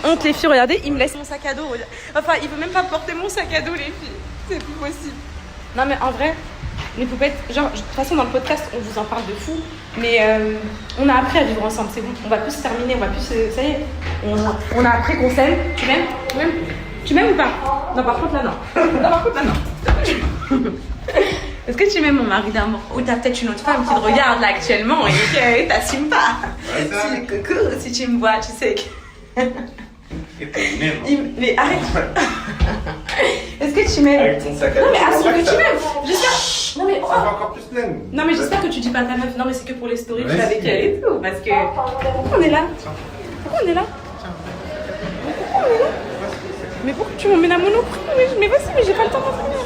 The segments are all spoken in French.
honte, les filles. Regardez, il me laisse mon sac à dos. Enfin, il veut même pas porter mon sac à dos, les filles. C'est plus possible. Non, mais en vrai, les poupettes, genre, de toute façon, dans le podcast, on vous en parle de fou. Mais on a appris à vivre ensemble, c'est bon. On va plus se terminer, on va plus se... Ça y est, on a appris qu'on s'aime. Tu m'aimes? Tu m'aimes ou pas? Non, par contre, là, non. Non, par contre, là, non. Est-ce que tu m'aimes, mon mari d'amour? Ou t'as peut-être une autre femme qui te regarde là actuellement et que t'assumes pas? Si, coucou, si tu me vois, tu sais que... Mais arrête. Est-ce que tu m'aimes? Avec ton sac à dos. Non mais assume que tu m'aimes. J'espère. Non mais Ça va encore plus pleine. Non mais j'espère que tu dis pas à ta meuf. Non mais c'est que pour les stories que je fais avec elle et tout. Parce que... Pourquoi on est là? Pourquoi on est là? Pourquoi on est là? Mais pourquoi tu m'emmènes à Monoprix? Mais vas-y, mais j'ai pas le temps d'en finir.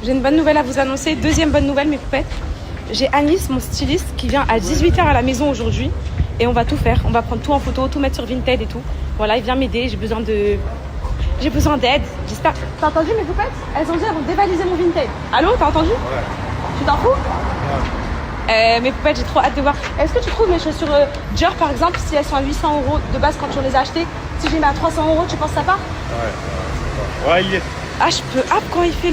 J'ai une bonne nouvelle à vous annoncer. Deuxième bonne nouvelle, mes poupettes. J'ai Anis, mon styliste, qui vient à 18h à la maison aujourd'hui. Et on va tout faire. On va prendre tout en photo, tout mettre sur Vinted et tout. Voilà, il vient m'aider. J'ai besoin d'aide. J'espère. T'as entendu mes poupettes? Elles ont dit elles vont dévaliser mon Vinted. Allô, t'as entendu? Ouais. Tu t'en fous? Ouais. Mes poupettes, j'ai trop hâte de voir. Est-ce que tu trouves mes chaussures Dior par exemple, si elles sont à 800 € de base quand on les a achetées, si je les mets à 300 €, tu penses que ça part? Ouais, il est. Ah, je peux hop quand il fait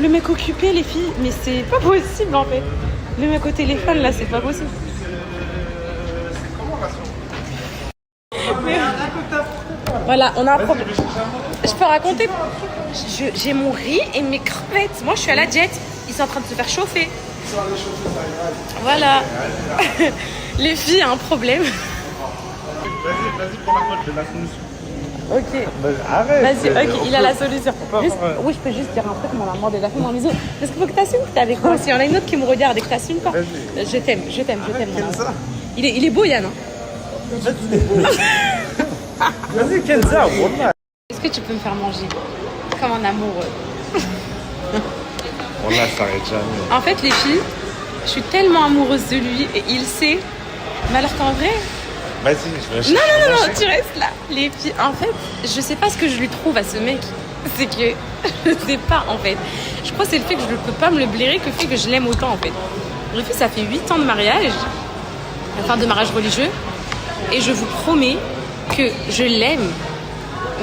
le mec occupé, les filles. Mais c'est pas possible en fait. Le mec au téléphone là, c'est pas possible. C'est comment la Voilà, on a un problème. Je peux raconter? J'ai mon riz et mes crevettes. Moi, je suis à la diète. Ils sont en train de se faire chauffer. Voilà. Les filles, un problème. Vas-y, prends la cote, j'ai la solution. Ok. Arrête. Vas-y, ok, il a la solution. Oui, je peux juste dire un truc, ma maman déjà fait mon bisou. Parce qu'il faut que t'assumes que t'es avec moi. S'il y en a une autre qui me regarde et que t'assumes pas. Je t'aime, mon amour. Il est beau, Yann. Hein. Vas-y, Kenza, wallah. Est-ce que tu peux me faire manger comme un amoureux? Wallah, ça s'arrête jamais. En fait, les filles, je suis tellement amoureuse de lui et il sait. Mais alors qu'en vrai... Vas-y, je vais Non, tu restes là. Les filles, en fait, je sais pas ce que je lui trouve à ce mec. C'est que je sais pas, en fait. Je crois que c'est le fait que je ne peux pas me le blairer que le fait que je l'aime autant, en fait. Les filles, ça fait 8 ans de mariage, enfin de mariage religieux, et je vous promets que je l'aime,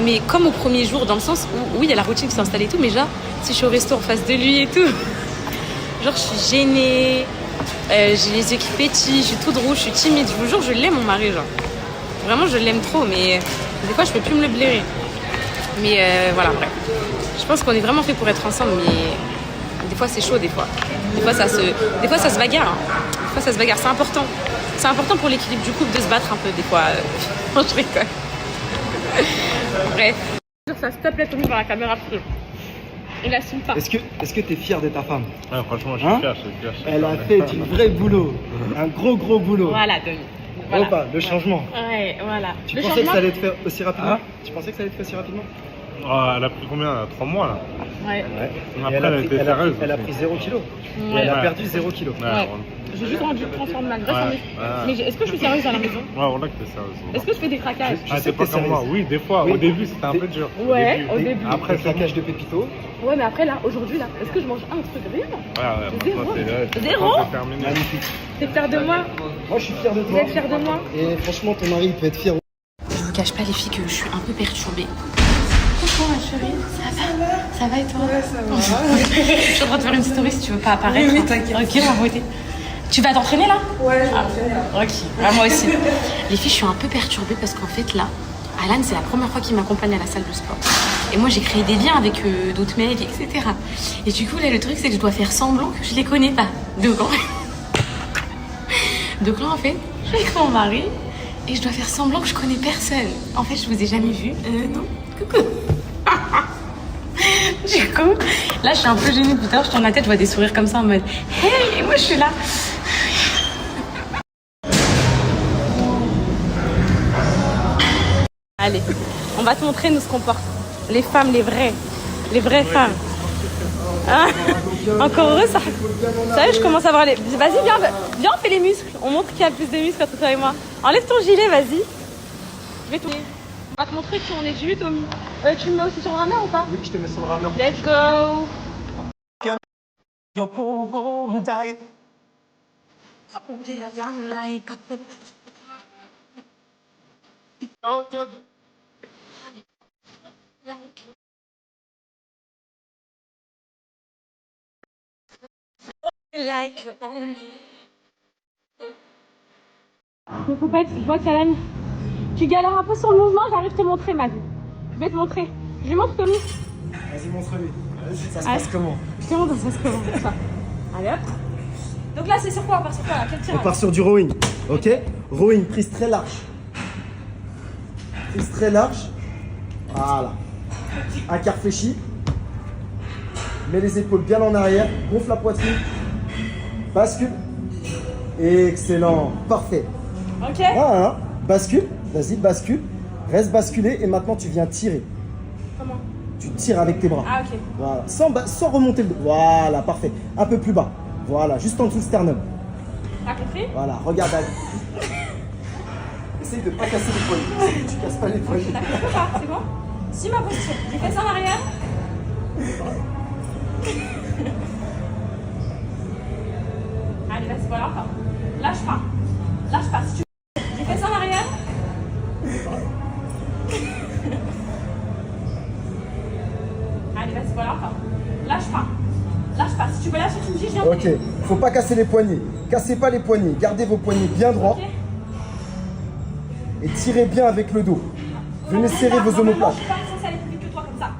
mais comme au premier jour, dans le sens où, oui, il y a la routine qui s'est installée et tout, mais genre, si je suis au resto en face de lui et tout, genre, je suis gênée. J'ai les yeux qui pétillent, je suis toute rouge, je suis timide. Je vous jure, je l'aime mon mari, genre. Vraiment, je l'aime trop, mais des fois, je peux plus me le blairer. Mais voilà, bref. Je pense qu'on est vraiment fait pour être ensemble, mais des fois, c'est chaud, des fois. Des fois, ça se bagarre. Hein. Des fois, ça se bagarre. C'est important. C'est important pour l'équilibre du couple de se battre un peu, des fois. Je rigole. Bref. Ça, s'il te plaît, Tommy, par la caméra. Il assume pas. Est-ce que t'es fier de ta femme? Ouais, franchement, je suis fier, Elle a fait du vrai boulot. Un gros boulot. Voilà, Tommy. Voilà. Opa, le changement. Ouais, voilà. Tu pensais que ça allait te faire aussi rapidement? Tu pensais que ça allait te faire aussi rapidement? Elle a pris combien? 3 mois là. Ouais. Après, elle a été sérieuse. Elle a pris 0 kg. Ouais. Elle a perdu 0 kg. Ouais. J'ai juste rendu transformer ma graisse en muscle. Mais est-ce que je suis sérieuse à la maison? Ouais, voilà que t'es sérieuse. Est-ce que je fais des craquages? C'est pas comme moi. Oui, des fois. Au début, c'était un peu dur. Ouais, au début. Après, craquage de pépito. Ouais, mais après, là, aujourd'hui, là, est-ce que je mange un truc? Rien. Ouais, Zéro. Magnifique. T'es fière de moi? Moi, je suis fier de Vous toi. êtes fière de moi? Et franchement, ton mari, il peut être fier. Je vous cache pas, les filles, que je suis un peu perturbée. Coucou ma chérie, ça va et toi? Ouais, ça va. Je suis en train de faire une story si tu veux pas apparaître. Oui, t'inquiète. Ok, ma beauté. Tu vas t'entraîner là? Ouais, je vais Ok, moi aussi. Les filles, je suis un peu perturbée parce qu'en fait là, Alan, c'est la première fois qu'il m'accompagne à la salle de sport. Et moi, j'ai créé des liens avec d'autres mecs, etc. Et du coup, là, le truc, c'est que je dois faire semblant que je les connais pas. Donc là, en fait, je suis avec mon mari et je dois faire semblant que je connais personne. En fait, je vous ai jamais vu. Non. Coucou. Du coup, là, je suis un peu gênée. Putain, je tourne la tête, je vois des sourires comme ça en mode hey, et moi, je suis là. Allez, on va te montrer nous ce qu'on porte. Les femmes, les vraies femmes. Hein? Encore heureux ça. Sérieux, je commence à voir les... Vas-y, viens, on fait les muscles. On montre qui a le plus de muscles entre toi et moi. Enlève ton gilet, vas-y. Je vais tourner. On va te montrer qui on est du Tommy. Tu me mets aussi sur le rameur ou pas? Oui, je te mets sur le rameur. Let's go. Mais Poupette, je vois qu'Alan, tu galères un peu sur le mouvement, j'arrive à te montrer, Mad. Je vais te montrer. Je lui montre Tommy. Vas-y, montre-lui. Ça se passe comment? Comment ça se passe comment ça? Allez hop. Donc là, c'est sur quoi? On part sur quoi? Quel On tirage? part sur du rowing. Ok? Rowing, prise très large. Prise très large. Voilà. Un quart fléchi. Mets les épaules bien en arrière. Gonfle la poitrine. Bascule. Excellent. Parfait. Ok. Voilà. Bascule. Vas-y, bascule. Reste basculé et maintenant tu viens tirer. Comment? Tu tires avec tes bras. Ah, ok. Voilà. Sans remonter le dos. Voilà, parfait. Un peu plus bas. Voilà, juste en dessous du sternum. T'as compris? Voilà, regarde. Essaye de ne pas casser les poignets. Tu casses pas les poignets. T'as compris ou pas? C'est bon? Si ma position. J'ai fait ça en arrière. Allez, vas-y, voilà encore. Lâche pas. Lâche pas. Si tu j'ai fait ça en arrière. Allez, vas-y, voilà encore. Lâche pas. Lâche pas. Si tu veux lâcher, tu me dis, je viens. Ok, faut pas casser les poignets. Cassez pas les poignets. Gardez vos poignets bien droits Ok. et tirez bien avec le dos. Venez serrer vos omoplates. Je suis pas censée aller plus vite que toi comme ça.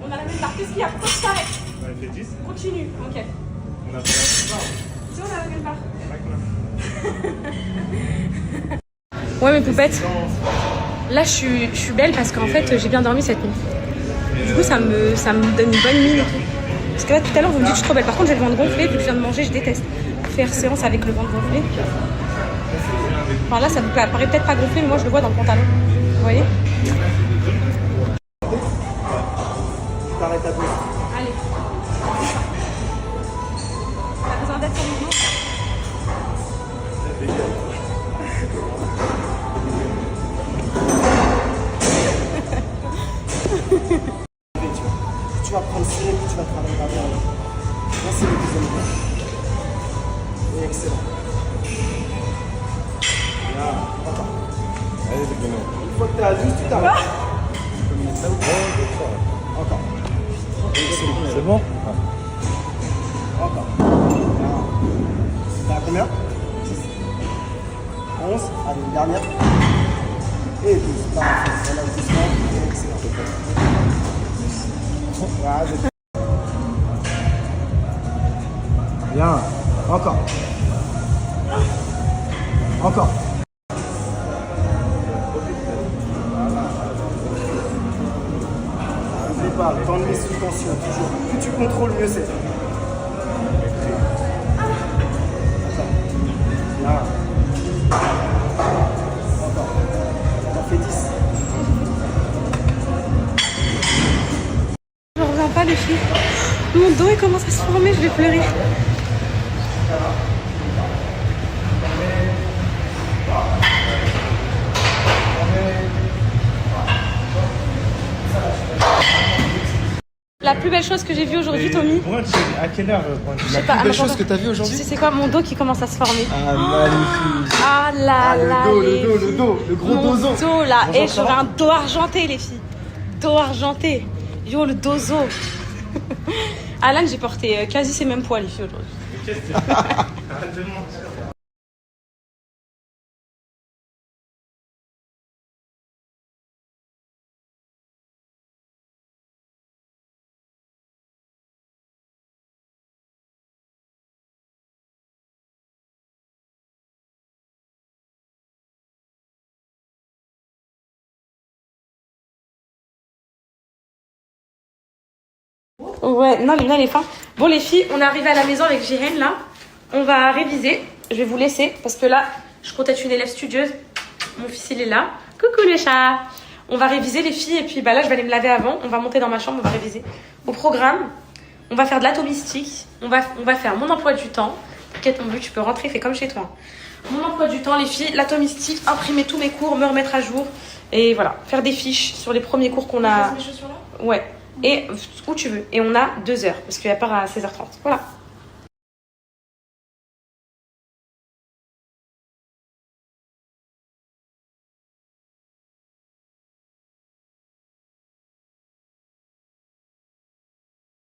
On a la même barre. Qu'est-ce qu'il y a? Pourquoi tu t'arrêtes? On a fait 10. Continue. Ok. On a fait la même barre. Si on a la même barre. D'accord. Ouais, mes poupettes. Là, je suis belle parce qu'en fait, j'ai bien dormi cette nuit. Du coup, ça me donne une bonne mine. Parce que là, tout à l'heure, vous me dites que je suis trop belle. Par contre, j'ai le ventre gonflé. Vu que je viens de manger, je déteste faire séance avec le ventre gonflé. Enfin, là, ça vous paraît peut-être pas gonflé, mais moi, je le vois dans le pantalon. Vous voyez? T'arrêtes à dos. Allez. T'as besoin d'être en mouvement? Tu vas prendre serré, puis tu vas travailler vers l'arrière. Là, c'est le deuxième bloc. Excellent. Bien. Attends. Allez, c'est bon. Une fois que tu as juste, tu t'arrêtes. Encore. C'est bon? Encore. T'as combien? 10. 11. Allez, une dernière. Et 12. Parfait. Voilà, doucement. Excellent. Voilà, bien. Encore. Encore. N'oublie pas, temps de mise sous tension, toujours. Plus tu contrôles, mieux c'est. Bien. Encore. On en fait 10. Je reviens pas, les filles. Mon dos, il commence à se former, je vais pleurer. La plus belle chose que j'ai vue aujourd'hui, Tommy. Brunch, à quelle heure brunch? Je sais pas, Belle chose que tu as vue tu aujourd'hui? sais c'est quoi? Mon dos qui commence à se former. Ah, magnifique. Ah là là, les filles. le gros Mon dozo. dos là, Bonjour, et ça j'aurai va un dos argenté, les filles. Dos argenté. Yo, le dozo. Alan, j'ai porté quasi ces mêmes poids, les filles, aujourd'hui. Qu'est-ce que c'est? Arrête de mentir. Ouais, non, Lina, elle est fin. Bon, les filles, on est arrivé à la maison avec Jiren, là. On va réviser. Je vais vous laisser parce que là, je compte être une élève studieuse. Mon fils, il est là. Coucou, le chat. On va réviser, les filles. Et puis, bah là, je vais aller me laver avant. On va monter dans ma chambre, on va réviser. Au programme, on va faire de l'atomistique. On va faire mon emploi du temps. T'inquiète, mon but, tu peux rentrer, fais comme chez toi. Mon emploi du temps, les filles, l'atomistique, imprimer tous mes cours, me remettre à jour. Et voilà, faire des fiches sur les premiers cours qu'on a. Mes chaussures là? Ouais. Et où tu veux. Et on a 2 heures parce qu'il y a part à 16h30. Voilà.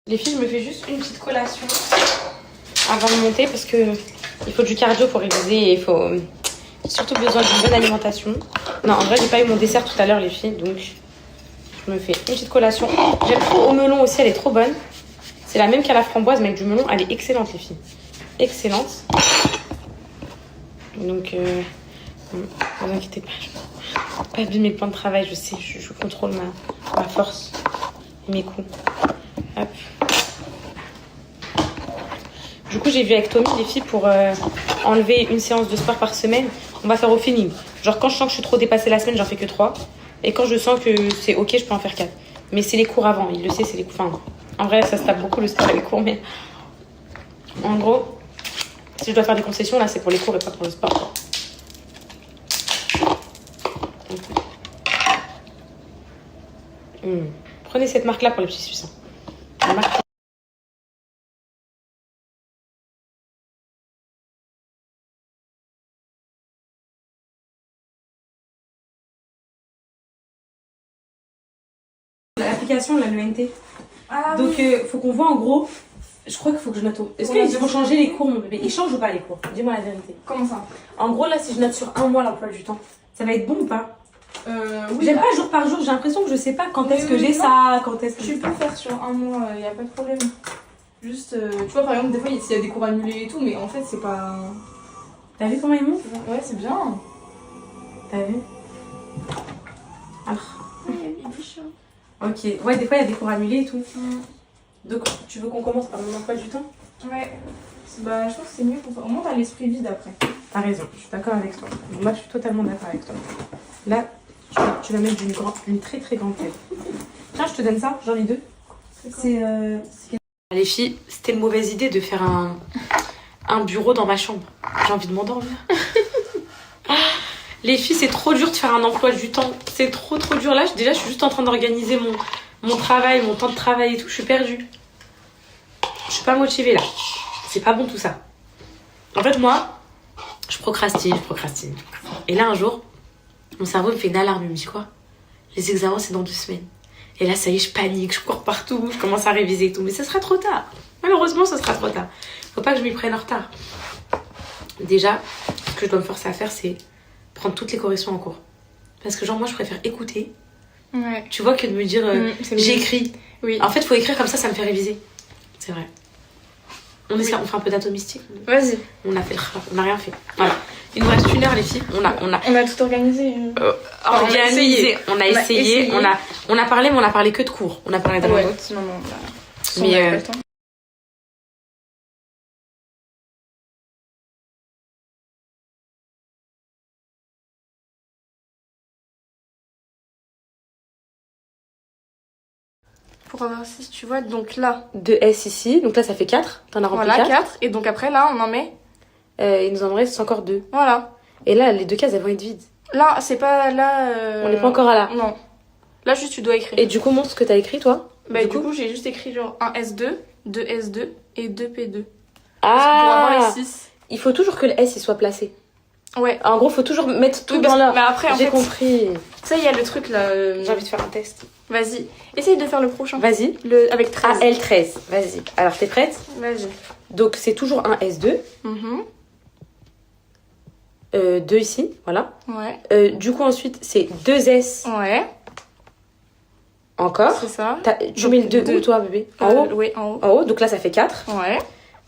Les filles, je me fais juste une petite collation avant de monter parce que il faut du cardio pour réviser et il faut surtout besoin d'une bonne alimentation. Non, en vrai, j'ai pas eu mon dessert tout à l'heure, les filles, donc je me fais une petite collation. J'aime trop au melon aussi, elle est trop bonne. C'est la même qu'à la framboise, mais avec du melon, elle est excellente, les filles. Excellente. Donc, ne vous inquiétez pas, je vais pas abîmer le plan de travail, je sais, je contrôle ma force et mes coups. Hop. Du coup, j'ai vu avec Tommy, les filles, pour enlever une séance de sport par semaine, on va faire au feeling. Genre, quand je sens que je suis trop dépassée la semaine, j'en fais que 3. Et quand je sens que c'est ok, je peux en faire 4. Mais c'est les cours avant, il le sait, c'est les cours. Enfin, en vrai, ça se tape beaucoup le sport et les cours, mais en gros, si je dois faire des concessions, là, c'est pour les cours et pas pour le sport, quoi. Prenez cette marque-là pour les petits Suisses. La marque... L'application, là, le NT. Ah, donc, oui. faut qu'on voit en gros. Je crois qu'il faut que je note. Est-ce qu'ils vont changer les cours, mon bébé? Ils changent ou pas les cours? Dis-moi la vérité. Comment ça? En gros, là, si je note sur un mois l'emploi du temps, ça va être bon ou pas? Oui. J'aime pas jour par jour, j'ai l'impression que je sais pas quand est-ce que j'ai ça, quand est-ce que... Tu peux faire sur un mois, y a pas de problème. Juste, tu vois, par exemple, des fois, s'il y a des cours annulés et tout, mais en fait, c'est pas... T'as vu comment ils montent? Ouais, c'est bien. T'as vu? Alors. Il est chiant. Ok, ouais, des fois, il y a des cours annulés et tout. Donc, tu veux qu'on commence par mon emploi du temps? Ouais. Bah, je pense que c'est mieux au moins t'as l'esprit vide après. T'as raison, je suis d'accord avec toi. Moi, je suis totalement d'accord avec toi. Là, tu vas mettre d'une très très grande tête. Tiens, je te donne ça, j'en ai 2. C'est les filles, c'était une mauvaise idée de faire un bureau dans ma chambre. J'ai envie de m'endormir. Les filles, c'est trop dur de faire un emploi du temps. C'est trop dur. Là, déjà, je suis juste en train d'organiser mon travail, mon temps de travail et tout. Je suis perdue. Je suis pas motivée là. C'est pas bon tout ça. En fait, moi, je procrastine. Et là, un jour, mon cerveau me fait une alarme. Il me dit quoi? Les examens, c'est dans 2 semaines. Et là, ça y est, je panique, je cours partout, je commence à réviser et tout. Mais ça sera trop tard. Malheureusement, ça sera trop tard. Faut pas que je m'y prenne en retard. Déjà, ce que je dois me forcer à faire, c'est prendre toutes les corrections en cours. Parce que genre, moi, je préfère écouter. Ouais. Tu vois, que de me dire, j'ai écrit. Oui. En fait, faut écrire comme ça me fait réviser. C'est vrai. On fait un peu d'atomistique. Vas-y. On a fait on n'a rien fait. Voilà. Il nous reste 1 heure, les filles. On a tout organisé. organisé. On a essayé. On a parlé, mais on a parlé que de cours. On a parlé de rien d'autre. Non. Mais Pour avoir 6, tu vois, donc là. 2 S ici. Donc là, ça fait 4. T'en as rempli 4. Voilà, 4. Et donc après, là, on en met. Il nous en reste encore 2. Voilà. Et là, les 2 cases, elles vont être vides. Là, c'est pas... Là... On n'est pas encore à là. Non. Là, juste, tu dois écrire. Et du coup, montre ce que t'as écrit, toi. Bah, du coup, j'ai juste écrit genre un S2, 2 S2 et 2 P2. Ah, pour avoir les 6. Il faut toujours que le S il soit placé. Ouais. En gros, faut toujours mettre tout Oui, dans l'ordre. Mais après, en fait, j'ai compris. Ça, il y a le truc là. J'ai envie de faire un test. Vas-y. Essaye de faire le prochain. Vas-y. Avec 13. Ah, L13. Vas-y. Alors, t'es prête? Vas-y. Donc, c'est toujours un S2. 2 ici, voilà. Ouais. Du coup, ensuite, c'est 2 S. Ouais. Encore. C'est ça. Tu Donc, mets le 2 où, toi, bébé? En haut? Oui, en haut. En haut, donc là, ça fait 4.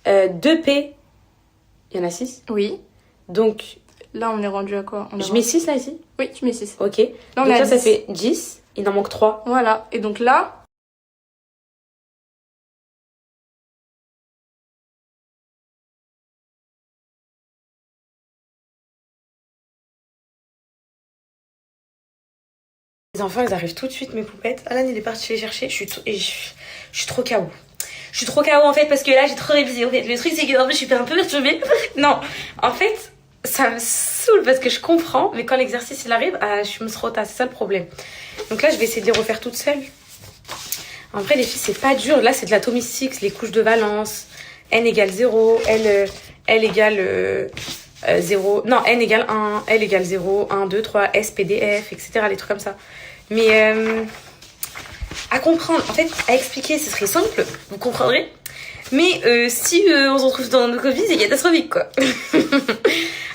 Ouais. 2 P. Il y en a 6. Oui. Donc, là, on est rendu à quoi? je mets 6 là, ici? Oui, tu mets 6. Ok. Là, on donc est là, à ça 10. fait 10. Il en manque 3. Voilà. Et donc là... Les enfants, ils arrivent tout de suite, mes poupettes. Alan, il est parti les chercher. Je suis trop KO. Je suis trop KO en fait parce que là, j'ai trop révisé. En fait, le truc, c'est que je suis un peu perturbée. Non, en fait, ça me saoule parce que je comprends, mais quand l'exercice il arrive, je me rota. C'est ça le problème. Donc là, je vais essayer de les refaire toute seule. En vrai, les filles, c'est pas dur. Là, c'est de l'atomic 6, les couches de valence. N égale 0, L égale 0. Non, N égale 1, L égale 0, 1, 2, 3, S, P, D, F, etc. Les trucs comme ça. Mais à comprendre. En fait, à expliquer, ce serait simple, vous comprendrez. Mais si on se retrouve dans nos Covid, c'est catastrophique, quoi.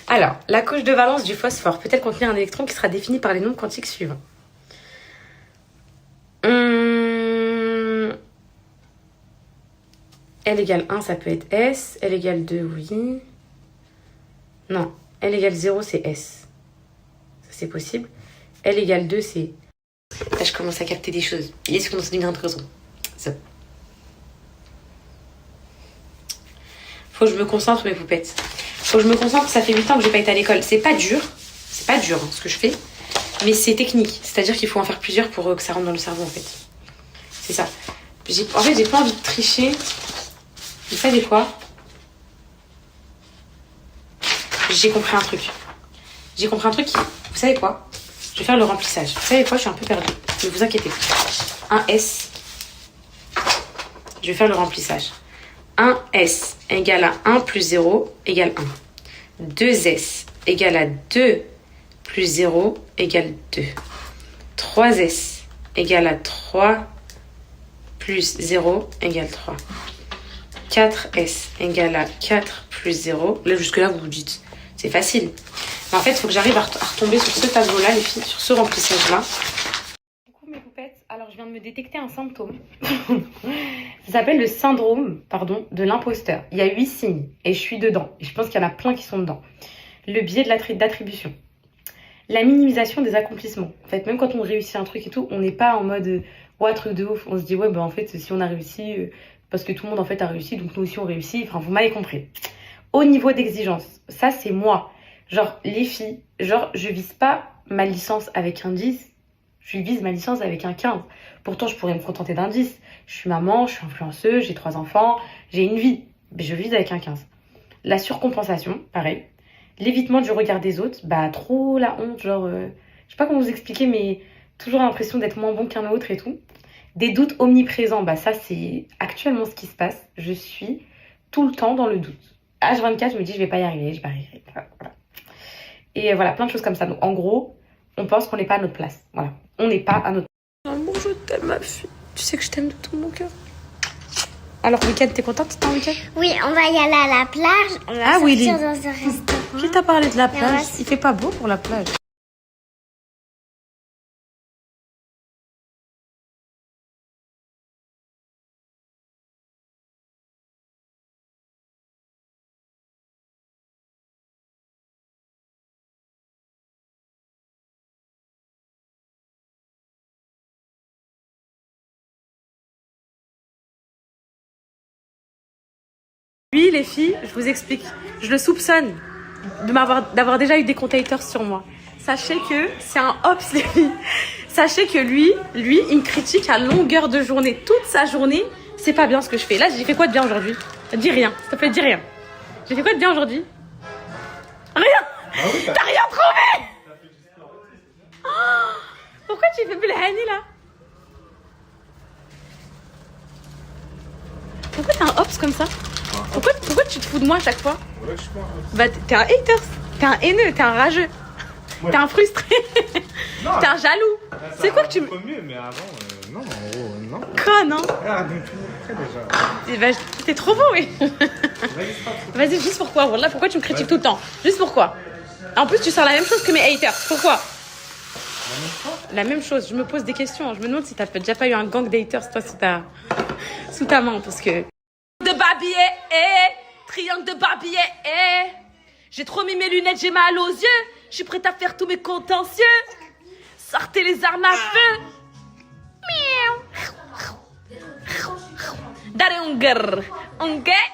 Alors, la couche de valence du phosphore peut-elle contenir un électron qui sera défini par les nombres quantiques suivants? L égale 1, ça peut être S. L égale 2, oui. Non. L égale 0, c'est S. Ça, c'est possible. L égale 2, c'est... Là, je commence à capter des choses. Il est commence à devenir intéressant. Ça. Faut que je me concentre, mes poupettes. Faut que je me concentre, ça fait 8 ans que j'ai pas été à l'école. C'est pas dur. C'est pas dur, hein, ce que je fais. Mais c'est technique. C'est-à-dire qu'il faut en faire plusieurs pour que ça rentre dans le cerveau, en fait. C'est ça. En fait, j'ai pas envie de tricher. Vous savez quoi? J'ai compris un truc. J'ai compris un truc qui... Vous savez quoi? Je vais faire le remplissage. Vous savez quoi? Je suis un peu perdue. Ne vous inquiétez pas. 1S. Je vais faire le remplissage. 1S égale à 1 plus 0 égale 1. 2S égale à 2 plus 0 égale 2. 3S égale à 3 plus 0 égale 3. 4S égale à 4 plus 0. Là, jusque-là, vous vous dites, c'est facile. Mais en fait, il faut que j'arrive à retomber sur ce tableau-là, les filles, sur ce remplissage-là. Coucou mes poupettes. Alors, je viens de me détecter un symptôme. Ça s'appelle le syndrome, de l'imposteur. Il y a 8 signes et je suis dedans. Et je pense qu'il y en a plein qui sont dedans. Le biais d'attribution. La minimisation des accomplissements. En fait, même quand on réussit un truc et tout, on n'est pas en mode ouais, truc de ouf. On se dit ouais, bah en fait, si on a réussi... parce que tout le monde en fait a réussi, donc nous aussi on réussit. Enfin, vous m'avez compris. Au niveau d'exigence, ça c'est moi. Genre, les filles, genre, je vise pas ma licence avec un 10, je vise ma licence avec un 15. Pourtant, je pourrais me contenter d'un 10. Je suis maman, je suis influenceuse, j'ai 3 enfants, j'ai une vie. Mais je vise avec un 15. La surcompensation, pareil. L'évitement du regard des autres, bah trop la honte, genre, je sais pas comment vous expliquer, mais toujours l'impression d'être moins bon qu'un autre et tout. Des doutes omniprésents, bah ça c'est actuellement ce qui se passe. Je suis tout le temps dans le doute. H24, je me dis je vais pas y arriver, je vais pas y arriver. Voilà. Et voilà, plein de choses comme ça. Donc en gros, on pense qu'on n'est pas à notre place. Voilà, on n'est pas à notre place. Bon, je t'aime ma fille. Tu sais que je t'aime de tout mon cœur. Alors week-end, t'es contente? T'es en week-end? Oui, on va y aller à la plage. On va sortir dans un restaurant. Qui t'a parlé de la plage? Il fait pas beau pour la plage. Lui, les filles, je vous explique, je le soupçonne d'avoir déjà eu des compte haters sur moi. Sachez que c'est un hops, les filles. Sachez que lui, il me critique à longueur de journée. Toute sa journée, c'est pas bien ce que je fais. Là, j'ai fait quoi de bien aujourd'hui? Dis rien, s'il te plaît, dis rien. J'ai fait quoi de bien aujourd'hui? Rien. Ah oui, T'as rien trouvé. Oh, pourquoi tu fais Belhani là? Pourquoi t'es un hops comme ça? Pourquoi tu te fous de moi à chaque fois? Ouais, je sais pas. Bah t'es un hater, t'es un haineux, t'es un rageux, Ouais. t'es un frustré, Non, t'es un jaloux. C'est quoi que tu me... mieux, mais avant, non, en gros, non. Quoi, non? Ah, donc tout le monde déjà. Eh ben, t'es trop beau, oui. Vas-y, juste pourquoi? Wallah, pourquoi tu me critiques tout le temps? Juste pourquoi? En plus, tu sors la même chose que mes haters. Pourquoi? La même chose. Je me pose des questions. Je me demande si t'as déjà pas eu un gang d'haters, toi, sous ta main, parce que... De Barbier, triangle de Barbier, j'ai trop mis mes lunettes, j'ai mal aux yeux. Je suis prête à faire tous mes contentieux. Sortez les armes à feu. Miaou. Dare unger. Unger.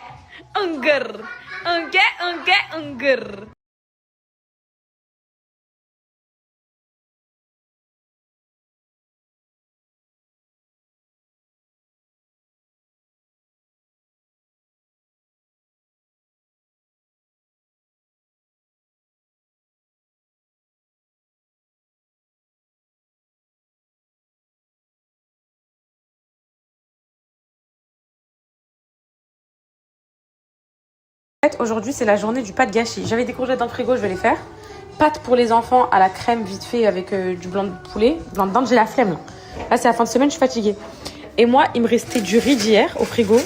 Aujourd'hui, c'est la journée du pas de gâchis. J'avais des courgettes dans le frigo, je vais les faire. Pâtes pour les enfants à la crème vite fait avec du blanc de poulet. Blanc de dinde, j'ai la flemme. Là, c'est la fin de semaine, je suis fatiguée. Et moi, il me restait du riz d'hier au frigo.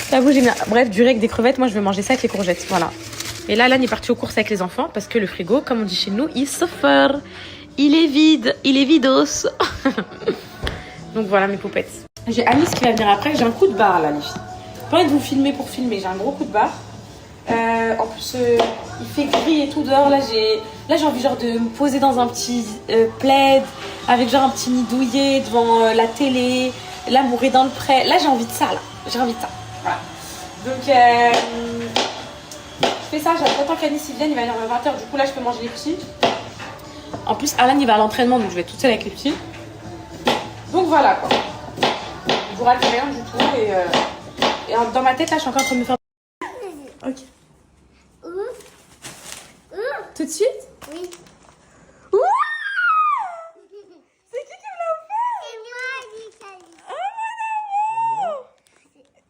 J'avoue, j'ai mis... Bref, du riz avec des crevettes. Moi, je vais manger ça avec les courgettes. Voilà. Et là, Alan est parti aux courses avec les enfants parce que le frigo, comme on dit chez nous, il suffer. Il est vide. Il est vidos. Donc voilà mes poupettes. J'ai Alice qui va venir après. J'ai un coup de barre là, les filles. Pas envie de vous filmer pour filmer. J'ai un gros coup de barre. En plus, il fait gris et tout dehors. Là, j'ai envie genre de me poser dans un petit plaid avec genre un petit nid douillet devant la télé. Là, mourir dans le pré. Là, j'ai envie de ça. Là, j'ai envie de ça. Voilà. Donc, je fais ça. J'attends qu'Alice vienne. Il va venir à 20h. Du coup, là, je peux manger les petits. En plus, Alan, il va à l'entraînement, donc je vais être toute seule avec les petits. Donc voilà quoi. Je vous rate rien du tout et dans ma tête là je suis encore en train de me faire. Ok. Tout de suite? Oui. Ouah, c'est qui me l'a offert? C'est moi, Lucas. Oh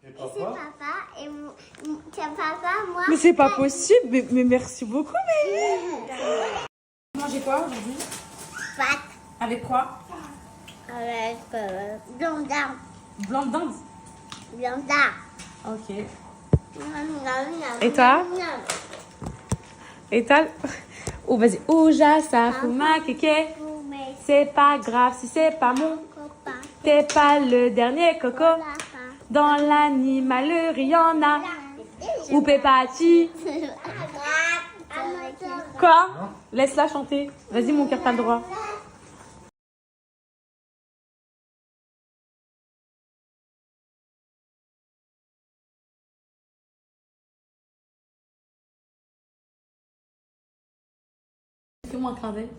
Et C'est papa? papa et c'est papa, moi. mais c'est pas possible, mais merci beaucoup mais. Vous mangez quoi aujourd'hui? Pâte Avec quoi? avec blondin. Blanc de dinde? Blondin. Ok. Et Et toi? Et toi? Oh vas-y. Ouja, ça fuma, kéké. C'est pas grave si c'est pas mon. T'es pas le dernier coco. Dans l'animal, il y en a. Ou Pépati. Quoi? Laisse-la chanter. Vas-y, mon cœur, t'as le droit. Fais-moi un clin d'œil.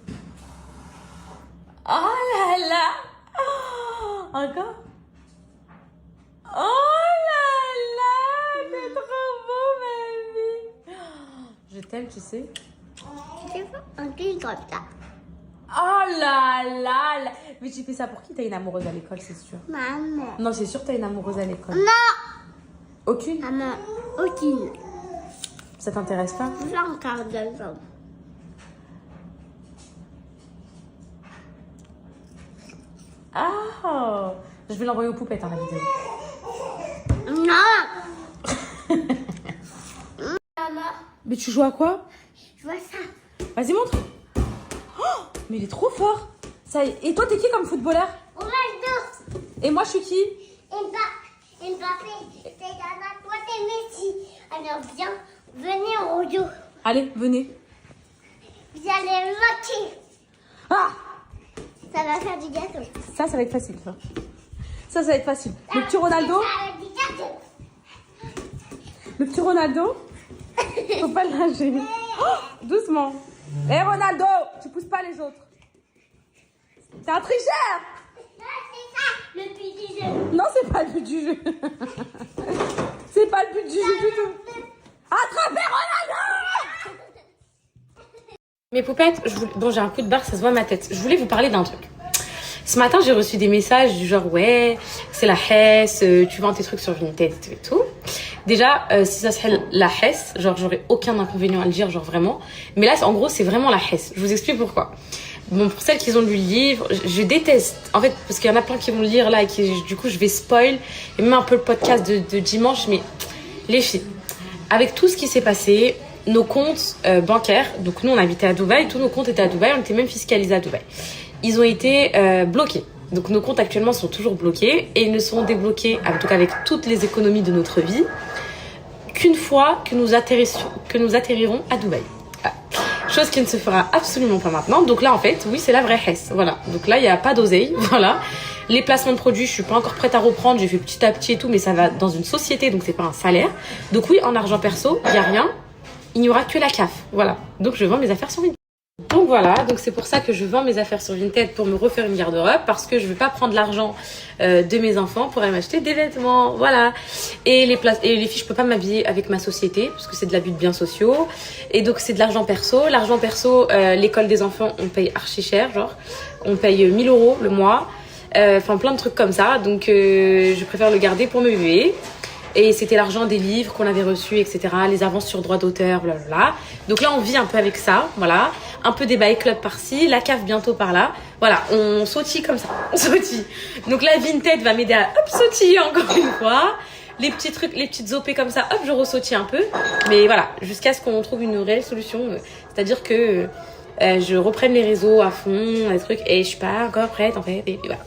Oh là là! Oh, encore? Oh là là! C'est trop beau, ma vie! Je t'aime, tu sais. C'est pas un truc comme ça. Oh là là là! Mais tu fais ça pour qui? T'as une amoureuse à l'école, c'est sûr. Maman. Non, c'est sûr que t'as une amoureuse à l'école. Non! Aucune? Maman, aucune. Ça t'intéresse pas? J'ai encore 2 ans. Ah! Je vais l'envoyer aux poupettes, hein, la vidéo. Non! Maman, Mais tu joues à quoi? je vois ça. Vas-y, montre. Oh, mais il est trop fort. Ça y est. Et toi, t'es qui comme footballeur? Ronaldo! Et moi, je suis qui? Mbappé, c'est Dada, toi t'es Messi. Alors viens, venez en rodeo. Allez, venez. Vous allez moquer. Ah! Ça va faire du gâteau. Ça va être facile, ça. Ça va être facile. Le petit Ronaldo? Ça va être du gâteau. Le petit Ronaldo? Faut pas le lâcher. Oh, doucement. Hé, Ronaldo! Tu pousses pas les autres. T'es un tricheur! C'est ça, le but du jeu. Non, c'est pas le but du jeu. C'est pas le but du jeu du tout. Attrapez Ronaldo! Mes poupettes, bon, j'ai un coup de barre, ça se voit à ma tête. Je voulais vous parler d'un truc. Ce matin, j'ai reçu des messages du genre, ouais, c'est la Hesse, tu vends tes trucs sur Vinted et tout. Déjà, si ça serait la Hesse, genre, j'aurais aucun inconvénient à le dire, genre, vraiment. Mais là, en gros, c'est vraiment la Hesse. Je vous explique pourquoi. Bon, pour celles qui ont lu le livre, je déteste. En fait, parce qu'il y en a plein qui vont le lire là et qui, du coup, je vais spoil. Et même un peu le podcast de dimanche. Mais les filles, avec tout ce qui s'est passé, nos comptes bancaires, donc nous, on habitait à Dubaï, tous nos comptes étaient à Dubaï, on était même fiscalisés à Dubaï. Ils ont été bloqués. Donc nos comptes actuellement sont toujours bloqués et ils ne seront débloqués, en tout cas avec toutes les économies de notre vie, qu'une fois que nous atterrirons à Dubaï. Voilà. Chose qui ne se fera absolument pas maintenant. Donc là, en fait, oui, c'est la vraie Hesse. Voilà. Donc là, il n'y a pas d'oseille. Voilà. Les placements de produits, je suis pas encore prête à reprendre. J'ai fait petit à petit et tout, mais ça va dans une société, donc c'est pas un salaire. Donc oui, en argent perso, il n'y a rien. Il n'y aura que la CAF. Voilà. Donc je vends mes affaires sur Vinted. Donc voilà, donc c'est pour ça que je vends mes affaires sur Vinted pour me refaire une garde-robe, parce que je ne veux pas prendre l'argent de mes enfants pour aller m'acheter des vêtements, voilà. Et les filles, je peux pas m'habiller avec ma société parce que c'est de l'abus de biens sociaux. Et donc c'est de l'argent perso. L'argent perso, l'école des enfants, on paye archi cher, genre on paye 1 000 € le mois. Enfin plein de trucs comme ça. Donc je préfère le garder pour mes bébés. Et c'était l'argent des livres qu'on avait reçus, etc. Les avances sur droit d'auteur, blablabla. Donc là, on vit un peu avec ça, voilà. Un peu des bail club par-ci, la cave bientôt par-là. Voilà, on sautille comme ça, on sautille. Donc là, Vinted va m'aider à sautiller encore une fois. Les petits trucs, les petites OP comme ça, hop, je ressautille un peu. Mais voilà, jusqu'à ce qu'on trouve une réelle solution. C'est-à-dire que je reprenne les réseaux à fond, les trucs, et je suis pas encore prête en fait. Et voilà.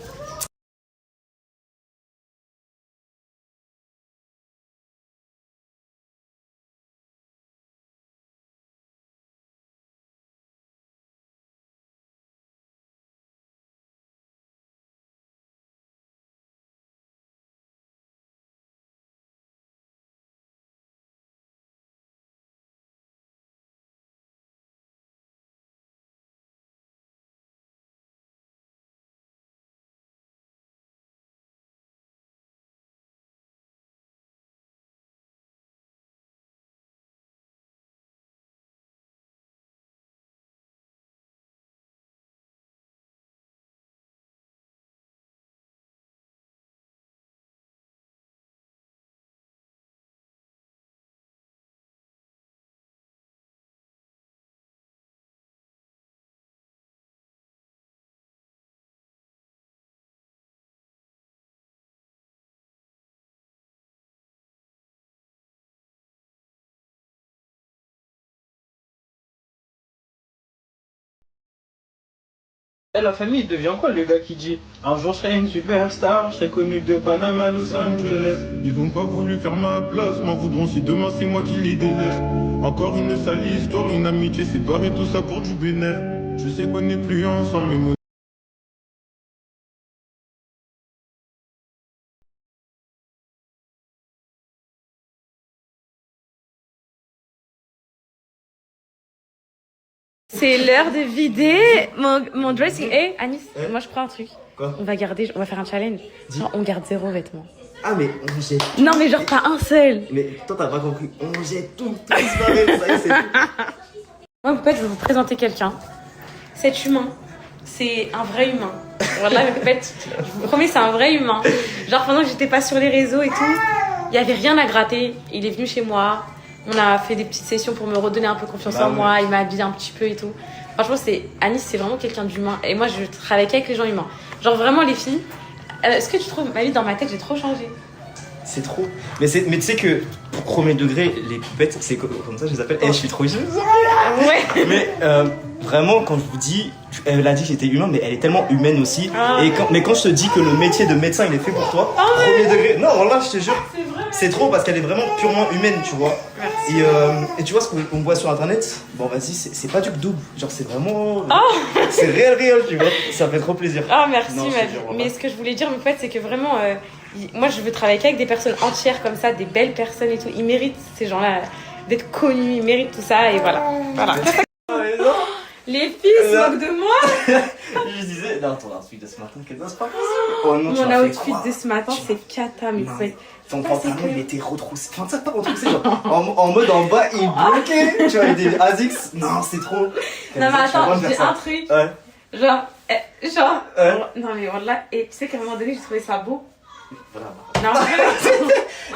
Et la famille devient quoi le gars qui dit un jour je serai une superstar, je serai connu de Panama à Los Angeles. Ils ont pas voulu faire ma place, m'en voudront si demain c'est moi qui les délaisse. Encore une sale histoire, une amitié séparée, tout ça pour du bénéfice. Je sais qu'on n'est plus ensemble, mais moi... C'est l'heure de vider mon dressing. Hey, Anis, moi je prends un truc. Quoi? On va faire un challenge. Genre, on garde 0 vêtements. Ah, mais on jette. Non, mais genre pas un seul. Mais toi, t'as pas compris. On jette tout disparaît. Ça y est, c'est tout. Moi, en fait, je vais vous présenter quelqu'un. Cet humain, c'est un vrai humain. Voilà, en fait, je vous promets, c'est un vrai humain. Genre, pendant que j'étais pas sur les réseaux et tout, il y avait rien à gratter. Il est venu chez moi. On a fait des petites sessions pour me redonner un peu confiance en moi. Il m'a habillé un petit peu et tout. Franchement, Anis, c'est vraiment quelqu'un d'humain. Et moi, je travaille qu'avec les gens humains. Genre, vraiment, les filles. Est-ce que tu trouves, ma vie, dans ma tête, j'ai trop changé? C'est trop. Mais tu sais que pour premier degré, les poupettes, c'est comme ça, je les appelle. Eh, je suis trop humain. Ouais. Mais vraiment, quand je vous dis, elle a dit que j'étais humain, mais elle est tellement humaine aussi. Ah. Et quand je te dis que le métier de médecin, il est fait pour toi, premier degré. Non, voilà, je te jure. C'est trop parce qu'elle est vraiment purement humaine, tu vois. Merci. Et tu vois ce qu'on voit sur internet. Bon, vas-y, c'est pas du double. Genre, c'est vraiment. C'est réel, tu vois. Ça fait trop plaisir. Ah, merci, Non, ma je te vie. jure, Mais vraiment. ce que je voulais dire, en fait, c'est que vraiment, moi, je veux travailler qu'avec des personnes entières comme ça, des belles personnes et tout. Ils méritent, ces gens-là, d'être connus. Ils méritent tout ça. Et voilà. Les filles se moquent de moi. Je disais, non, ton outfit de ce matin, qu'est-ce que c'est pas possible. Oh non, Mon outfit de ce matin, c'est cata, mais Non, ouais. ton pantalon, il était retroussé. Enfin, ça pas retroussé, genre en mode en bas, il bloquait. Tu vois, il était Asics. Non, c'est trop. Non, mais attends, je dis un truc. Ouais. Genre, Ouais. non, mais voilà. Et tu sais qu'à un moment donné, j'ai trouvé ça beau. Voilà. Non,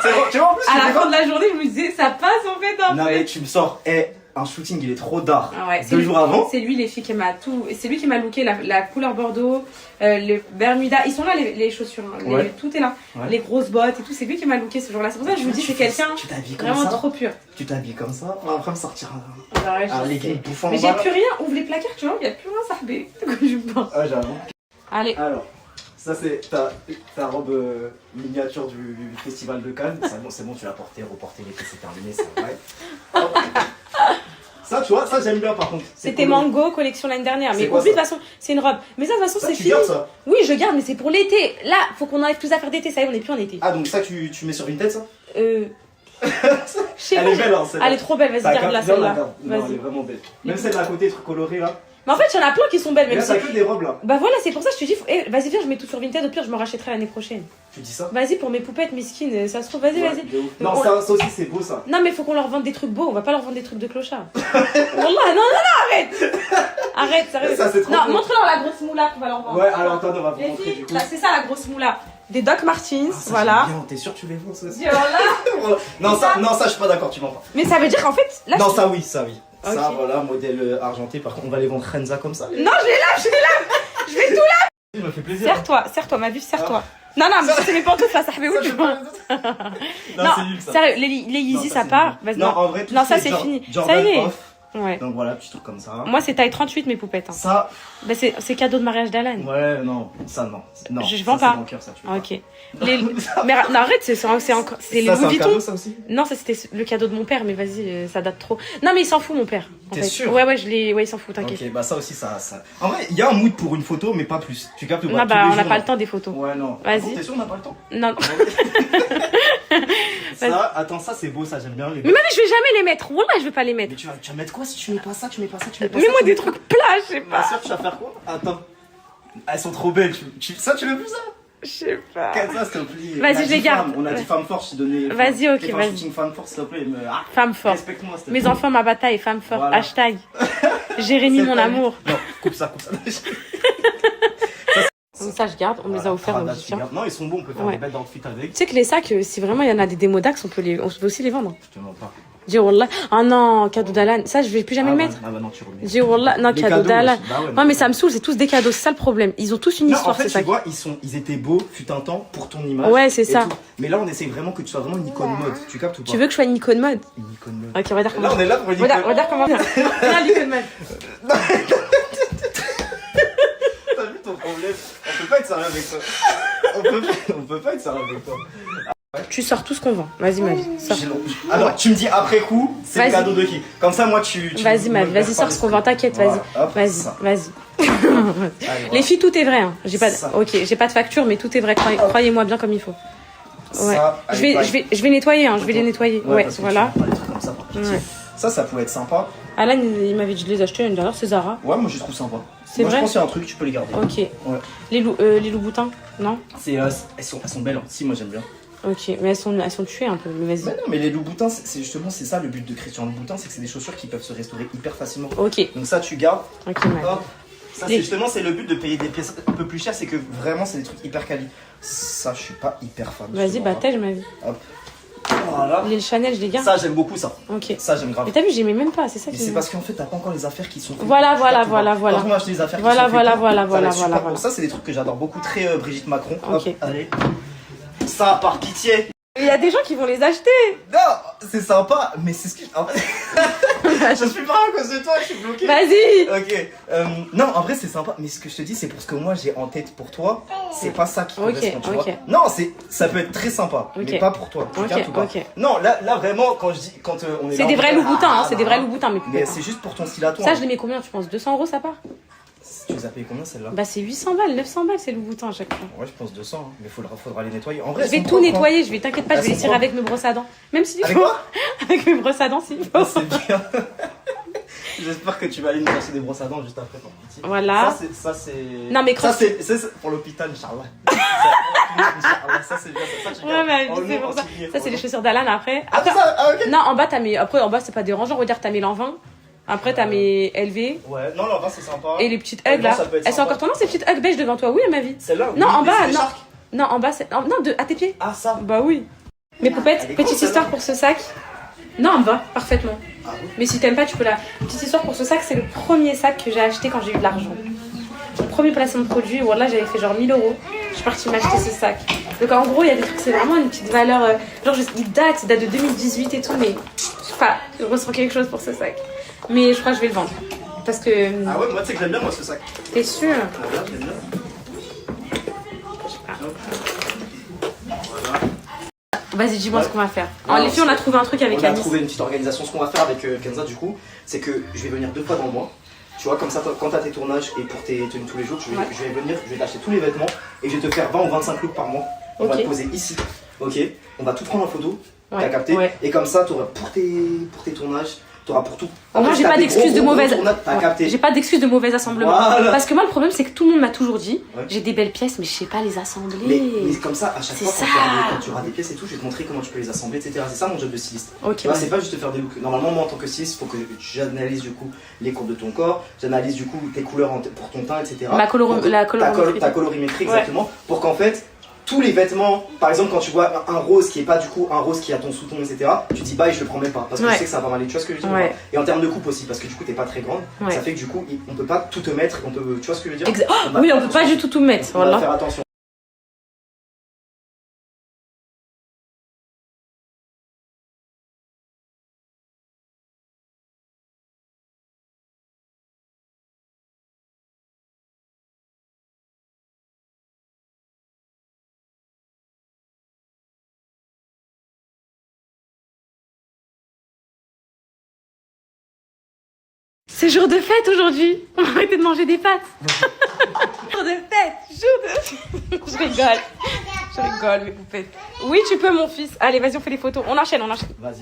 C'est bon, tu vois, en plus, à la fin de la journée, je me disais, ça passe en fait un non, peu. mais tu me sors. Un shooting, il est trop dark. Ah ouais, 2 jours avant. C'est lui, les filles, qui m'a tout. C'est lui qui m'a looké la couleur Bordeaux, le Bermuda. Ils sont là, les chaussures. Hein. Ouais. Tout est là. Ouais. Les grosses bottes et tout. C'est lui qui m'a looké ce jour-là. C'est pour ça que je vous dis, c'est quelqu'un Tu t'habilles comme vraiment ça. trop pur. Tu t'habilles comme ça. On va après me sortir Ouais, un je legging sais. bouffant. Mais j'ai plus rien. Ouvre les placards, tu vois. Il n'y a plus rien, ça rebelle. Je pense. Ah, j'avoue. Allez. Alors, ça c'est ta robe miniature du festival de Cannes. C'est bon, tu l'as portée, reportée, l'été c'est terminé, c'est vrai. Hop. Ça, tu vois, ça j'aime bien par contre. C'était Mango, collection l'année dernière. C'est Mais quoi, oublie, de ça toute façon, c'est une robe. Mais ça, de toute façon, Ça, c'est tu fini. gardes ça? Oui, je garde, mais c'est pour l'été. Là, faut qu'on enlève plus d'affaires d'été. Ça y est, on n'est plus en été. Ah, donc ça tu mets sur une tête ça? Je sais Elle pas. est belle, hein, celle-là. Elle est trop belle, vas-y, garde-la Viens, celle-là. garde. Non, elle est Vas-y. vraiment belle. Même celle à côté, truc coloré là. Mais en fait, il y en a plein qui sont belles, Mais même là, si. t'as que des robes là. Bah voilà, c'est pour ça que je te dis, vas-y, viens, je mets tout sur Vinted, au pire, je me rachèterai l'année prochaine. Tu dis ça? Vas-y, pour mes poupettes, mes skins, ça se trouve, vas-y, Ouais, vas-y. de ouf. Non, On- ça aussi, c'est beau ça. Non, mais faut qu'on leur vende des trucs beaux, on va pas leur vendre des trucs de clochard. Wallah, non, arrête. Arrête, sérieux. Ça, c'est trop Non, beau. montre-leur la grosse moula qu'on va leur vendre. Ouais, alors attends, on va vous Les montrer filles, du coup. là, c'est ça la grosse moula. Des Doc Martens, Ah, ça, voilà. j'aime bien. T'es sûr que tu les vends ça aussi? Dis, voilà. Non, ça, je suis pas d'accord, tu vends pas. Mais ça veut dire qu'en fait, là, Non, je- ça oui, ça oui. Ok. Ça, voilà, modèle argenté. Par contre, on va les vendre Renza comme ça. Non, je vais tout Ça me fait plaisir. serre-toi, ma vie, serre-toi. Non, mais ça, c'est mes pantoufles, là, ça fait où Ça, tu je vois. Non, Non, c'est nul ça. sérieux, les Non, Yeezy, ça c'est part. nul. Vas-y, Non, en vrai, tout non, ce ça, qui est c'est fini. Jordan Ça y est. off. Ouais. Donc voilà, petit truc comme ça. Moi, c'est taille 38, mes poupettes. Hein. Ça, Bah, c'est cadeau de mariage d'Alan. ouais, non, ça non. Non, Je ça, vends c'est pas. dans le cœur, ça, tu veux pas. Ok. Mais non, arrête, c'est encore. C'est les Ça, Louis un Vuitton. cadeau, ça aussi? Non, ça c'était le cadeau de mon père, mais vas-y, ça date trop. Non, mais il s'en fout, mon père. En T'es fait. sûr? Ouais, ouais, il s'en fout, t'inquiète. Ok, bah ça aussi, ça. En vrai, il y a un mood pour une photo, mais pas plus. Tu captes ou pas? Non, Tous bah, les on n'a jours, pas non. le temps des photos. Ouais, non. Vas-y. Bon, t'es sûr, on n'a pas le temps? Non. Ça, attends, ça c'est beau, ça j'aime bien. Les Mais je vais jamais les mettre. Wallah, je vais pas les mettre. Mais tu vas mettre quoi si tu mets pas ça, tu mets pas ça, tu mets pas ça? Mets-moi tu des mets- trucs plats, je sais Ma pas. soeur, tu vas faire quoi? Attends. Elles sont trop belles. Ça, tu veux plus ça? Je sais pas. Quelle ça, s'il te plaît? Vas-y, On a je les 10 garde. femmes, on a dit femme forte, je t'ai donné. Vas-y, ok, Fais un vas-y. shooting femme forte, s'il te plaît. Femme forte. Respecte-moi, s'il te plaît. Mes enfants, ma bataille, femme forte. Voilà. Hashtag. Jérémy, C'est mon pas- amour. Non, coupe ça. Donc ça, je garde. On me les a offerts. Prada, Donc, tu tiens. gardes. Non, ils sont bons, on peut faire Ouais. des belles outfits avec. Tu sais que les sacs, si vraiment il y en a des démodax, on peut aussi les vendre. Je te mens pas. Dis Wallah. Ah non, cadeau d'Alan. Ça, je vais plus jamais le mettre. Ah bah non, tu remets. Dis Wallah. Non, Les cadeau cadeaux, d'Alan. aussi. Bah ouais, Ouais, mais ça me saoule, c'est tous des cadeaux, c'est ça le problème. Ils ont tous une Non, en histoire, fait, ces tu sacs. vois, ils étaient beaux, fut un temps, pour ton image. Ouais, c'est et ça. tout. Mais là, on essaye vraiment que tu sois vraiment une icône mode. Tu captes ou pas? Tu veux que je sois une icône mode? Une icône mode. Ok, on va dire comment. Là, on est là pour une On va icône. dire comment. Viens, l'icône mode. T'as vu ton problème? On peut pas être sérieux avec toi. On peut pas être sérieux avec toi. Tu sors tout ce qu'on vend. Vas-y, ma vie. Sors. Alors, tu me dis après coup, c'est le Vas-y. cadeau de qui? Comme ça, moi, tu Vas-y, ma vie. Vas-y, sors ce qu'on vend. T'inquiète, vas-y. Voilà, hop, Vas-y, ça. vas-y. Allez, Les voilà. filles, tout est vrai. Hein. J'ai pas. Ça. Ok, j'ai pas de facture, mais tout est vrai. Croyez-moi bien comme il faut. Ouais. Ça, Je vais nettoyer. Hein. Je vais les nettoyer. Ouais, parce que voilà. tu vends pas des trucs comme ça, par pitié. Ouais. Ça pourrait être sympa. Alan, il m'avait dit de les acheter l'année dernière. C'est Zara. Ouais, moi, je trouve sympa. C'est Moi, vrai je pense qu'il y a un truc, tu peux les garder. Ok. Ouais. Les loups-boutins, non? Elles sont belles, hein. Si, moi, j'aime bien. Ok, mais elles sont tuées un peu. Mais Mais vas-y. non, mais les Loups-Boutins, c'est justement c'est ça le but de Christian Louboutin, c'est que c'est des chaussures qui peuvent se restaurer hyper facilement. Ok. Donc ça tu gardes. Ok, ma vie. Hop. Ça Les- c'est justement c'est le but de payer des pièces un peu plus chères, c'est que vraiment c'est des trucs hyper quali. Ça je suis pas hyper fan. Vas-y, justement, hein. battage, ma vie. Hop. Voilà. Les Chanel, je les garde. Ça j'aime beaucoup ça. Ok. Ça j'aime grave. Mais t'as vu, j'aimais même pas. C'est ça Mais qui c'est me- parce qu'en fait t'as pas encore les affaires qui sont faites. Voilà, Tu voilà, captes ou pas? voilà, voilà. Quand on va acheter les affaires Voilà, qui sont voilà, faites, voilà, ça va voilà, être super voilà, bon. voilà. Ça c'est des trucs que j'adore beaucoup, très Brigitte Macron. Ok. Hop, allez. Ça par pitié. Il y a des gens qui vont les acheter. Non, c'est sympa, mais c'est ce que. En fait, je suis pas à cause de toi, je suis bloqué. Vas-y. Ok, non, en vrai c'est sympa, mais ce que je te dis, c'est pour ce que moi j'ai en tête pour toi, c'est pas ça qui Ok, correspond, tu ok. vois. Non, ça peut être très sympa, Ok. mais pas pour toi. Tu Ok, captes ou pas? ok. Non, là vraiment, quand on est C'est là, des on vrais fait, loups-boutins, hein. ah, C'est des bah, vrais loups-boutins, mais Mais c'est juste pour ton style à toi. ça, hein. je les mets combien, tu penses? 200 € ça part? Tu les as payé combien celle-là? Bah, c'est 800 balles, 900 balles, ces loups-boutins à chaque fois. Ouais, je pense 200, hein, mais faudra les nettoyer. En vrai, Je vais elles sont tout propres, hein. nettoyer, je vais, t'inquiète pas, je vais Elles les sont tirer avec mes brosses à dents. Même si Avec quoi? Avec mes brosses à dents, s'il faut. Ah, c'est bien. J'espère que tu vas aller nous chercher des brosses à dents juste après, par pitié. Voilà. Ça c'est. Non, mais ça cross- c'est pour l'hôpital, Inch'Allah. ça c'est bien, ça tu Ouais, gardes. mais Oh, c'est non, pour ça. souvenir, Ça, c'est oh, les non. chaussures d'Alan après. Ah, Après, ça, ah, ok. non, en bas, t'as mes. Après, en bas, c'est pas dérangeant. Regarde, t'as mes Lanvin. Après, t'as mes LV. Ouais, non, là-bas c'est sympa. Et les petites Ouais, Hugs non, là. ça peut être Elles sont sympa. encore tendances, ces petites Hugs beige devant toi, oui, ma vie. Celle-là? Non, oui, en mais bas, c'est des non. sharks. Non, en bas, c'est. Non, à tes pieds. Ah, ça. Bah oui. Mes poupettes, Elle est cool, petite celle-là. histoire pour ce sac. Non, elle me va parfaitement. Ah oui. Mais si t'aimes pas, tu peux la. Petite histoire pour ce sac, c'est le premier sac que j'ai acheté quand j'ai eu de l'argent. Mon premier placement de produit, voilà, j'avais fait genre 1000 €. Je suis partie m'acheter ce sac. Donc en gros, il y a des trucs, c'est vraiment une petite valeur. Genre, il date de 2018 et tout, mais je sais pas, je ressens quelque chose pour ce sac. Mais je crois que je vais le vendre. Parce que. Ah ouais, moi tu sais que j'aime bien moi ce sac. T'es sûr? Ah, là, j'aime bien. Vas-y, dis-moi Ouais. ce qu'on va faire. Non, Les filles, on a trouvé un truc avec On a Alice. trouvé une petite organisation. Ce qu'on va faire avec Kenza du coup, c'est que je vais venir 2 fois dans le mois. Tu vois, comme ça, quand t'as tes tournages et pour tes tenues tous les jours, je vais venir, je vais t'acheter tous les vêtements et je vais te faire 20 ou 25 looks par mois. On va Ok. te poser ici, ok? On va tout prendre en photo, Ouais, t'as capté? ouais. Et comme ça, t'auras pour tes tournages, T'auras pour tout. Moi, j'ai pas d'excuse de mauvaise. T'as capté. J'ai pas d'excuse de mauvais assemblement. Voilà. Parce que moi, le problème, c'est que tout le monde m'a toujours dit, Ouais. j'ai des belles pièces, mais je sais pas les assembler. Mais comme ça, à chaque C'est fois, ça. quand tu auras des pièces et tout, je vais te montrer comment tu peux les assembler, etc. C'est ça mon job de styliste. Ok. Tu vois, Ouais. c'est pas juste te faire des looks. Normalement, moi en tant que styliste, il faut que j'analyse du coup les courbes de ton corps, j'analyse du coup tes couleurs pour ton teint, etc. La colorimétrie. Ta colorimétrie, Ouais. exactement. Pour qu'en fait, tous les vêtements, par exemple, quand tu vois un rose qui est pas du coup un rose qui a ton sous-ton, etc., tu dis bah, je le prends même pas parce que Ouais. je sais que ça va m'aller. Tu vois ce que je veux dire? Ouais. Et en termes de coupe aussi, parce que du coup, t'es pas très grande, Ouais. ça fait que du coup, on peut pas tout te mettre. Tu vois ce que je veux dire? Oui, on peut pas du tout mettre. On va Voilà. faire attention. C'est jour de fête aujourd'hui. On va arrêter de manger des pâtes. Jour de fête, Je rigole. Je rigole, mes poupettes. Oui, tu peux, mon fils. Allez, vas-y, on fait les photos. On enchaîne. Vas-y.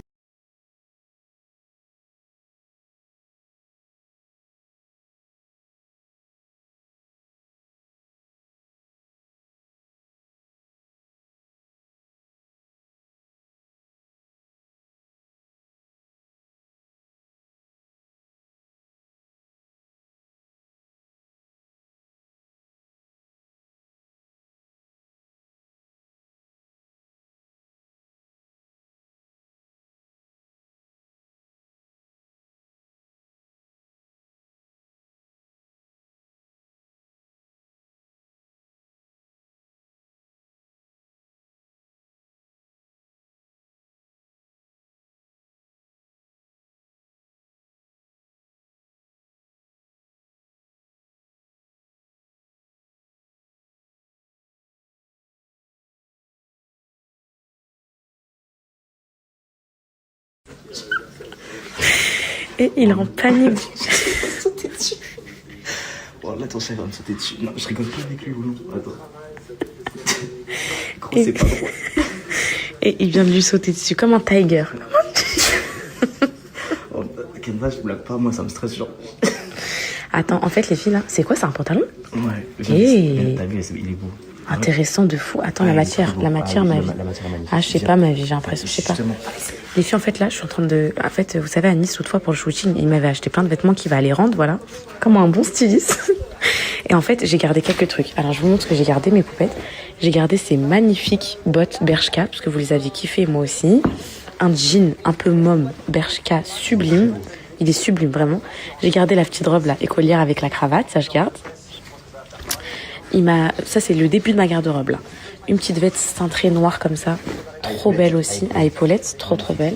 Et il est en panique. Sauter dessus. Oh là, ton chat va me sauter dessus. Non, je rigole pas avec lui, Boulon. Attends. Gros, c'est pas drôle. Et il vient de lui sauter dessus comme un tiger. Oh, Kenza, je blague pas, moi ça me stresse, genre. Attends, en fait, les filles, là, c'est quoi? C'est un pantalon? Ouais. Hey. T'as vu, il est beau. Intéressant de fou. Attends, Ouais, la il est matière, trop beau. la matière, Ah, ma oui, vie. la matière magnifique. Ah, je sais pas, ma vie, j'ai l'impression, je sais pas. Justement. Les filles, en fait, là, je suis en train de... En fait, vous savez, à Nice, autrefois, pour le shooting, il m'avait acheté plein de vêtements qu'il va aller rendre, voilà. Comme un bon styliste. Et en fait, j'ai gardé quelques trucs. Alors, je vous montre ce que j'ai gardé, mes poupettes. J'ai gardé ces magnifiques bottes Bershka, parce que vous les aviez kiffées, moi aussi. Un jean un peu mauve Bershka sublime. Il est sublime, vraiment. J'ai gardé la petite robe, là, écolière avec la cravate, ça, je garde. Ça, c'est le début de ma garde-robe, là. Une petite veste cintrée noire comme ça. Trop belle aussi, à épaulettes, trop belle.